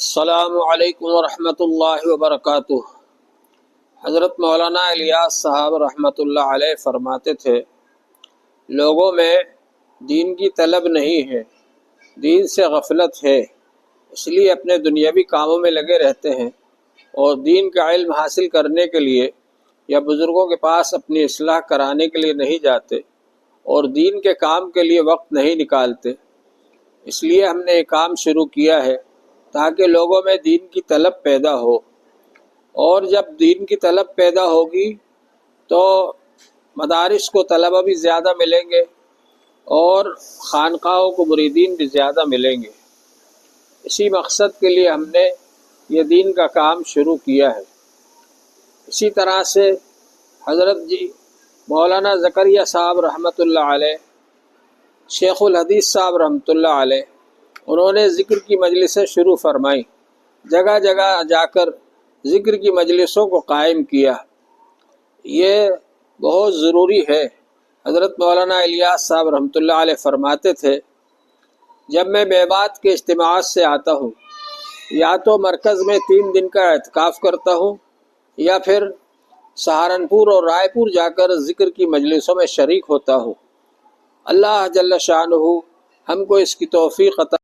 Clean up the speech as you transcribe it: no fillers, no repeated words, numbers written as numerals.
السلام علیکم ورحمۃ اللہ وبرکاتہ۔ حضرت مولانا الیاس صاحب رحمۃ اللہ علیہ فرماتے تھے، لوگوں میں دین کی طلب نہیں ہے، دین سے غفلت ہے، اس لیے اپنے دنیاوی کاموں میں لگے رہتے ہیں اور دین کا علم حاصل کرنے کے لیے یا بزرگوں کے پاس اپنی اصلاح کرانے کے لیے نہیں جاتے اور دین کے کام کے لیے وقت نہیں نکالتے۔ اس لیے ہم نے یہ کام شروع کیا ہے تاکہ لوگوں میں دین کی طلب پیدا ہو، اور جب دین کی طلب پیدا ہوگی تو مدارس کو طلبہ بھی زیادہ ملیں گے اور خانقاہوں کو مریدین بھی زیادہ ملیں گے۔ اسی مقصد کے لیے ہم نے یہ دین کا کام شروع کیا ہے۔ اسی طرح سے حضرت مولانا زکریا صاحب رحمۃ اللہ علیہ، شیخ الحدیث صاحب رحمۃ اللہ علیہ، انہوں نے ذکر کی مجلسیں شروع فرمائیں، جگہ جگہ جا کر ذکر کی مجلسوں کو قائم کیا۔ یہ بہت ضروری ہے۔ حضرت مولانا الیاس صاحب رحمۃ اللہ علیہ فرماتے تھے، جب میں میوات کے اجتماعات سے آتا ہوں یا تو مرکز میں 3 دن کا اعتکاف کرتا ہوں یا پھر سہارنپور اور رائے پور جا کر ذکر کی مجلسوں میں شریک ہوتا ہوں۔ اللہ جل شانہ ہم کو اس کی توفیق عطا